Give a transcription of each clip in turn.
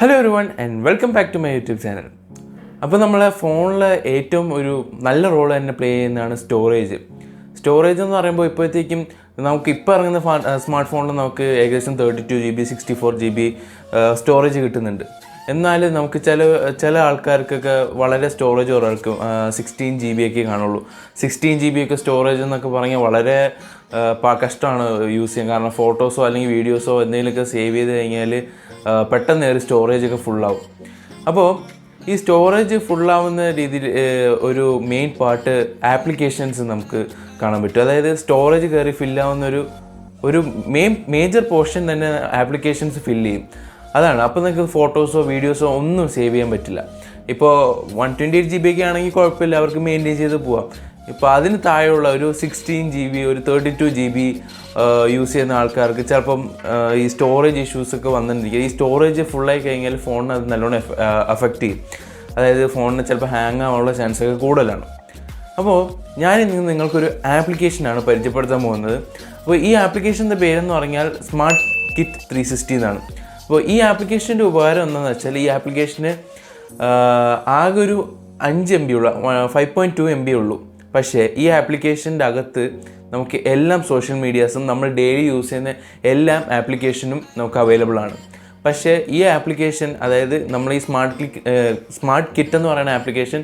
Hello everyone and welcome back to my YouTube channel. അപ്പോൾ നമ്മളെ ഫോണിൽ ഏറ്റവും ഒരു നല്ല റോൾ തന്നെ പ്ലേ ചെയ്യുന്നതാണ് സ്റ്റോറേജ് എന്ന് പറയുമ്പോൾ ഇപ്പോഴത്തേക്കും നമുക്ക് ഇപ്പോൾ ഇറങ്ങുന്ന സ്മാർട്ട് ഫോണിൽ നമുക്ക് ഏകദേശം 32 GB 64 GB സ്റ്റോറേജ് കിട്ടുന്നുണ്ട്. എന്നാൽ നമുക്ക് ചില ആൾക്കാർക്കൊക്കെ വളരെ സ്റ്റോറേജ് കുറവായിരിക്കും, 16 GB ഒക്കെ കാണുള്ളൂ. 16 GB ഒക്കെ സ്റ്റോറേജ് എന്നൊക്കെ പറഞ്ഞാൽ വളരെ കഷ്ടമാണ് യൂസ് ചെയ്യാൻ. കാരണം ഫോട്ടോസോ അല്ലെങ്കിൽ വീഡിയോസോ എന്തെങ്കിലുമൊക്കെ സേവ് ചെയ്ത് കഴിഞ്ഞാൽ പെട്ടെന്ന് ഒരു സ്റ്റോറേജൊക്കെ ഫുള്ളാവും. അപ്പോൾ ഈ സ്റ്റോറേജ് ഫുള്ളാവുന്ന രീതിയിൽ ഒരു മെയിൻ പാർട്ട് ആപ്ലിക്കേഷൻസ് നമുക്ക് കാണാൻ പറ്റും. അതായത് സ്റ്റോറേജ് കയറി ഫില്ലാവുന്ന ഒരു മേജർ പോർഷൻ തന്നെ ആപ്ലിക്കേഷൻസ് ഫില്ല് ചെയ്യും. അതാണ്. അപ്പോൾ നിങ്ങൾക്ക് ഫോട്ടോസോ വീഡിയോസോ ഒന്നും സേവ് ചെയ്യാൻ പറ്റില്ല. ഇപ്പോൾ 128 GB ഒക്കെ ആണെങ്കിൽ കുഴപ്പമില്ല, അവർക്ക് മെയിൻറ്റെയിൻ ചെയ്ത് പോവാം. ഇപ്പോൾ അതിന് താഴെയുള്ള ഒരു 16 GB ഒരു 32 GB യൂസ് ചെയ്യുന്ന ആൾക്കാർക്ക് ചിലപ്പം ഈ സ്റ്റോറേജ് ഇഷ്യൂസൊക്കെ വന്നിട്ടിരിക്കുക. ഈ സ്റ്റോറേജ് ഫുള്ളായി കഴിഞ്ഞാൽ ഫോണിന് അത് നല്ലോണം അഫക്റ്റ് ചെയ്യും. അതായത് ഫോണിന് ചിലപ്പോൾ ഹാങ് ആവാനുള്ള ചാൻസൊക്കെ കൂടുതലാണ്. അപ്പോൾ ഞാൻ നിങ്ങൾക്കൊരു ആപ്ലിക്കേഷനാണ് പരിചയപ്പെടുത്താൻ പോകുന്നത്. അപ്പോൾ ഈ ആപ്ലിക്കേഷൻ്റെ പേരെന്ന് പറഞ്ഞാൽ സ്മാർട്ട് കിറ്റ് 360 എന്നാണ്. അപ്പോൾ ഈ ആപ്ലിക്കേഷൻ്റെ ഉപകാരം എന്താണെന്ന് വെച്ചാൽ ഈ ആപ്ലിക്കേഷന് ആകെ ഒരു 5 MB ഉള്ള 5.2 MB ഉള്ളൂ. പക്ഷേ ഈ ആപ്ലിക്കേഷൻ്റെ അകത്ത് നമുക്ക് എല്ലാം സോഷ്യൽ മീഡിയാസും നമ്മൾ ഡെയിലി യൂസ് ചെയ്യുന്ന എല്ലാ ആപ്ലിക്കേഷനും നമുക്ക് അവൈലബിൾ ആണ്. പക്ഷേ ഈ ആപ്ലിക്കേഷൻ, അതായത് നമ്മൾ ഈ സ്മാർട്ട് കിറ്റ് എന്ന് പറയുന്ന ആപ്ലിക്കേഷൻ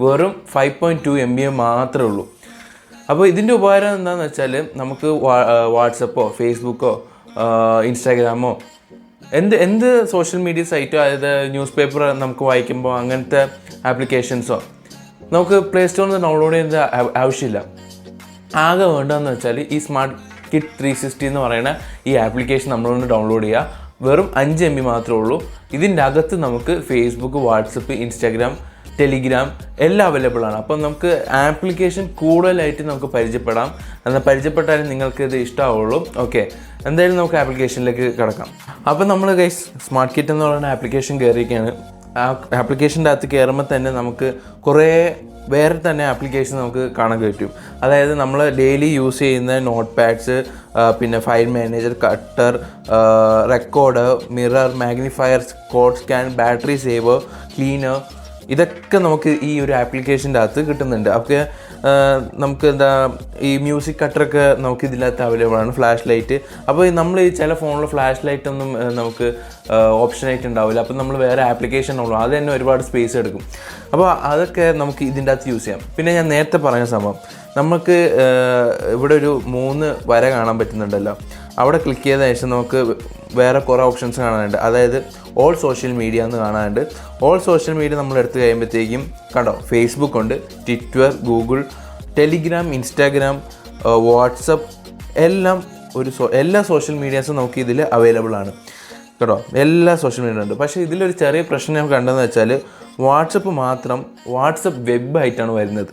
വെറും 5.2 MB മാത്രമേ ഉള്ളൂ. അപ്പോൾ ഇതിൻ്റെ ഉപകാരം എന്താണെന്ന് വെച്ചാൽ നമുക്ക് വാട്സപ്പോ ഫേസ്ബുക്കോ ഇൻസ്റ്റാഗ്രാമോ എന്ത് സോഷ്യൽ മീഡിയ സൈറ്റോ, അതായത് ന്യൂസ് പേപ്പർ നമുക്ക് വായിക്കുമ്പോൾ അങ്ങനത്തെ ആപ്ലിക്കേഷൻസോ നമുക്ക് പ്ലേ സ്റ്റോറിൽ നിന്ന് ഡൗൺലോഡ് ചെയ്യേണ്ട ആവശ്യമില്ല. ആകെ വേണ്ടതെന്ന് വെച്ചാൽ ഈ സ്മാർട്ട് കിറ്റ് 360 എന്ന് പറയുന്ന ഈ ആപ്ലിക്കേഷൻ നമ്മളൊന്ന് ഡൗൺലോഡ് ചെയ്യുക. വെറും 5 MB മാത്രമേ ഉള്ളൂ. ഇതിൻ്റെ അകത്ത് നമുക്ക് ഫേസ്ബുക്ക്, വാട്സപ്പ്, ഇൻസ്റ്റാഗ്രാം, ടെലിഗ്രാം എല്ലാം അവൈലബിൾ ആണ്. അപ്പം നമുക്ക് ആപ്ലിക്കേഷൻ കൂടുതലായിട്ട് നമുക്ക് പരിചയപ്പെടാം. എന്നാൽ പരിചയപ്പെട്ടാലും നിങ്ങൾക്ക് ഇത് ഇഷ്ടമാവുള്ളൂ. ഓക്കെ, എന്തായാലും നമുക്ക് ആപ്ലിക്കേഷനിലേക്ക് കിടക്കാം. അപ്പം നമ്മൾ ഗൈസ് സ്മാർട്ട് കിറ്റ് എന്ന് പറയുന്ന ആപ്ലിക്കേഷൻ കയറിയിരിക്കുകയാണ്. ആ ആപ്ലിക്കേഷൻ്റെ അകത്ത് കയറുമ്പോൾ തന്നെ നമുക്ക് കുറേ വേറെ തന്നെ ആപ്ലിക്കേഷൻ നമുക്ക് കാണാൻ പറ്റും. അതായത് നമ്മൾ ഡെയിലി യൂസ് ചെയ്യുന്ന നോട്ട് പാഡ്സ്, പിന്നെ file manager, cutter, recorder, mirror, magnifier, code scan, battery saver, cleaner, ഇതൊക്കെ നമുക്ക് ഈ ഒരു ആപ്ലിക്കേഷൻ്റെ അകത്ത് കിട്ടുന്നുണ്ട്. അപ്പോൾ നമുക്ക് ഈ മ്യൂസിക് കട്ടറൊക്കെ നമുക്ക് ഇതിനകത്ത് അവൈലബിൾ ആണ്. ഫ്ലാഷ് ലൈറ്റ്, അപ്പോൾ നമ്മൾ ഈ ചില ഫോണിൽ ഫ്ലാഷ് ലൈറ്റൊന്നും നമുക്ക് ഓപ്ഷനായിട്ട് ഉണ്ടാവില്ല. അപ്പോൾ നമ്മൾ വേറെ ആപ്ലിക്കേഷൻ ഉള്ളൂ, അത് തന്നെ ഒരുപാട് സ്പേസ് എടുക്കും. അപ്പോൾ അതൊക്കെ നമുക്ക് ഇതിൻ്റെ അകത്ത് യൂസ് ചെയ്യാം. പിന്നെ ഞാൻ നേരത്തെ പറഞ്ഞ സംഭവം, നമുക്ക് ഇവിടെ ഒരു 3 വര കാണാൻ പറ്റുന്നുണ്ടല്ലോ, അവിടെ ക്ലിക്ക് ചെയ്ത ശേഷം നമുക്ക് വേറെ കുറേ ഓപ്ഷൻസ് കാണാനുണ്ട്. അതായത് ഓൾ സോഷ്യൽ മീഡിയ എന്ന് കാണാനുണ്ട്. ഓൾ സോഷ്യൽ മീഡിയ നമ്മൾ എടുത്ത് കഴിയുമ്പോഴത്തേക്കും കണ്ടോ, ഫേസ്ബുക്ക് ഉണ്ട്, Twitter, Google, Telegram, Instagram, WhatsApp, എല്ലാം എല്ലാ സോഷ്യൽ മീഡിയാസും നമുക്ക് ഇതിൽ അവൈലബിൾ ആണ് കേട്ടോ. എല്ലാ സോഷ്യൽ മീഡിയ ഉണ്ട്. പക്ഷേ ഇതിലൊരു ചെറിയ പ്രശ്നം ഞാൻ കണ്ടതെന്ന് വെച്ചാൽ വാട്സപ്പ് വെബായിട്ടാണ് വരുന്നത്.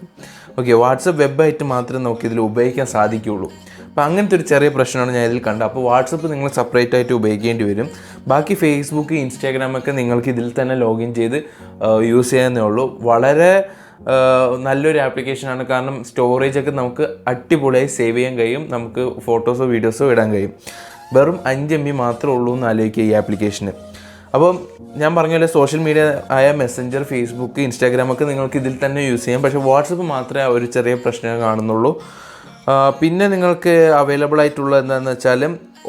ഓക്കെ, വാട്സപ്പ് വെബായിട്ട് മാത്രമേ നമുക്ക് ഇതിൽ ഉപയോഗിക്കാൻ സാധിക്കുകയുള്ളൂ. അപ്പോൾ അങ്ങനത്തെ ഒരു ചെറിയ പ്രശ്നമാണ് ഞാൻ ഇതിൽ കണ്ടത്. അപ്പോൾ വാട്സപ്പ് നിങ്ങൾ സെപ്പറേറ്റ് ആയിട്ട് ഉപയോഗിക്കേണ്ടി വരും. ബാക്കി ഫേസ്ബുക്ക്, ഇൻസ്റ്റാഗ്രാമൊക്കെ നിങ്ങൾക്ക് ഇതിൽ തന്നെ ലോഗിൻ ചെയ്ത് യൂസ് ചെയ്യാവുന്നേ ഉള്ളൂ. വളരെ നല്ലൊരു ആപ്ലിക്കേഷനാണ്. കാരണം സ്റ്റോറേജൊക്കെ നമുക്ക് അടിപൊളിയായി സേവ് ചെയ്യാൻ കഴിയും, നമുക്ക് ഫോട്ടോസോ വീഡിയോസോ ഇടാൻ കഴിയും. വെറും 5 MB മാത്രമേ ഉള്ളൂ എന്ന് ആലോചിക്കുക ഈ ആപ്ലിക്കേഷന്. അപ്പം ഞാൻ പറഞ്ഞ പോലെ സോഷ്യൽ മീഡിയ ആയ മെസ്സഞ്ചർ, ഫേസ്ബുക്ക്, ഇൻസ്റ്റാഗ്രാമൊക്കെ നിങ്ങൾക്ക് ഇതിൽ തന്നെ യൂസ് ചെയ്യാം. പക്ഷേ വാട്സപ്പ് മാത്രമേ ഒരു ചെറിയ പ്രശ്നം കാണുന്നുള്ളൂ. പിന്നെ നിങ്ങൾക്ക് അവൈലബിൾ ആയിട്ടുള്ള എന്താണെന്ന് വെച്ചാൽ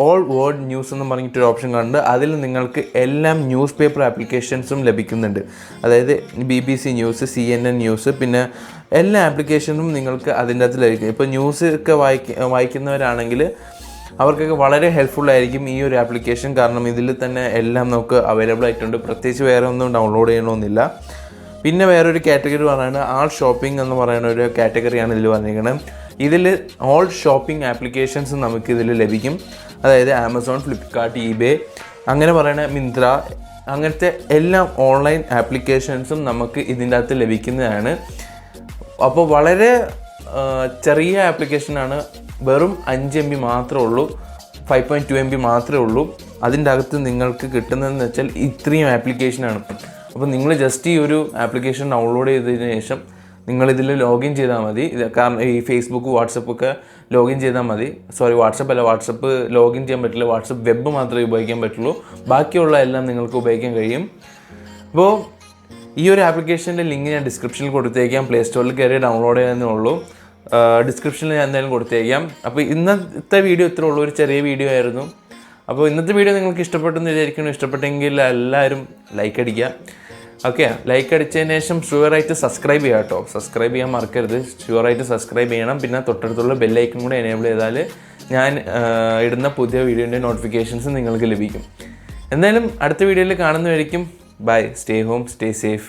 ഓൾ വേൾഡ് ന്യൂസ് എന്ന് പറഞ്ഞിട്ടൊരു ഓപ്ഷൻ കാണുന്നുണ്ട്. അതിൽ നിങ്ങൾക്ക് എല്ലാം ന്യൂസ് പേപ്പർ ആപ്ലിക്കേഷൻസും ലഭിക്കുന്നുണ്ട്. അതായത് BBC ന്യൂസ്, CNN ന്യൂസ്, പിന്നെ എല്ലാ ആപ്ലിക്കേഷനും നിങ്ങൾക്ക് അതിൻ്റെ അകത്ത് ലഭിക്കും. ഇപ്പോൾ ന്യൂസ് ഒക്കെ വായിക്കുന്നവരാണെങ്കിൽ അവർക്കൊക്കെ വളരെ ഹെൽപ്ഫുള്ളായിരിക്കും ഈ ഒരു ആപ്ലിക്കേഷൻ. കാരണം ഇതിൽ തന്നെ എല്ലാം നമുക്ക് അവൈലബിൾ ആയിട്ടുണ്ട്. പ്രത്യേകിച്ച് വേറെ ഒന്നും ഡൗൺലോഡ് ചെയ്യണമെന്നില്ല. പിന്നെ വേറൊരു കാറ്റഗറി പറയുന്നത് ആൾ ഷോപ്പിംഗ് എന്ന് പറയുന്ന ഒരു കാറ്റഗറിയാണ് ഇതിൽ വന്നിരിക്കുന്നത്. ഇതിൽ ഓൾ ഷോപ്പിംഗ് ആപ്ലിക്കേഷൻസ് നമുക്ക് ഇതിൽ ലഭിക്കും. അതായത് ആമസോൺ, ഫ്ലിപ്കാർട്ട്, eBay, അങ്ങനെ പറയുന്ന മിന്ത്ര, അങ്ങനത്തെ എല്ലാ ഓൺലൈൻ ആപ്ലിക്കേഷൻസും നമുക്ക് ഇതിൻ്റെ അകത്ത് ലഭിക്കുന്നതാണ്. അപ്പോൾ വളരെ ചെറിയ ആപ്ലിക്കേഷനാണ്. വെറും 5 MB മാത്രമേ ഉള്ളൂ, 5.2 MB മാത്രമേ ഉള്ളൂ. അതിൻ്റെ അകത്ത് നിങ്ങൾക്ക് കിട്ടുന്നതെന്ന് വെച്ചാൽ ഇത്രയും ആപ്ലിക്കേഷനാണ്. അപ്പോൾ നിങ്ങൾ ജസ്റ്റ് ഈ ഒരു ആപ്ലിക്കേഷൻ ഡൗൺലോഡ് ചെയ്തതിന് ശേഷം നിങ്ങളിതിൽ ലോഗിൻ ചെയ്താൽ മതി. കാരണം ഈ ഫേസ്ബുക്ക് വാട്സപ്പൊക്കെ ലോഗിൻ ചെയ്താൽ മതി. വാട്സപ്പ് അല്ല, വാട്സപ്പ് ലോഗിൻ ചെയ്യാൻ പറ്റില്ല. വാട്സപ്പ് വെബ് മാത്രമേ ഉപയോഗിക്കാൻ പറ്റുള്ളൂ. ബാക്കിയുള്ള എല്ലാം നിങ്ങൾക്ക് ഉപയോഗിക്കാൻ കഴിയും. അപ്പോൾ ഈ ഒരു ആപ്ലിക്കേഷൻ്റെ ലിങ്ക് ഞാൻ ഡിസ്ക്രിപ്ഷനിൽ കൊടുത്തേക്കാം. പ്ലേ സ്റ്റോറിൽ കയറി ഡൗൺലോഡ് ചെയ്യാനേ ഉള്ളൂ. ഡിസ്ക്രിപ്ഷനിൽ ഞാൻ എന്തായാലും കൊടുത്തേക്കാം. അപ്പോൾ ഇന്നത്തെ വീഡിയോ ഇത്രേ ഉള്ളൂ, ഒരു ചെറിയ വീഡിയോ ആയിരുന്നു. അപ്പോൾ ഇന്നത്തെ വീഡിയോ നിങ്ങൾക്ക് ഇഷ്ടപ്പെട്ടെന്ന് വിചാരിക്കുന്നു. ഇഷ്ടപ്പെട്ടെങ്കിൽ എല്ലാവരും ലൈക്ക് അടിക്കുക. ഓക്കെ, ലൈക്ക് അടിച്ചതിന് ശേഷം ഷുവറായിട്ട് സബ്സ്ക്രൈബ് ചെയ്യുക കേട്ടോ. സബ്സ്ക്രൈബ് ചെയ്യാൻ മറക്കരുത്. ഷുവറായിട്ട് സബ്സ്ക്രൈബ് ചെയ്യണം. പിന്നെ തൊട്ടടുത്തുള്ള ബെല്ലൈക്കൺ കൂടെ എനേബിൾ ചെയ്താൽ ഞാൻ ഇടുന്ന പുതിയ വീഡിയോൻ്റെ നോട്ടിഫിക്കേഷൻസ് നിങ്ങൾക്ക് ലഭിക്കും. എന്തായാലും അടുത്ത വീഡിയോയിൽ കാണുന്നതായിരിക്കും. Bye, stay home, stay safe.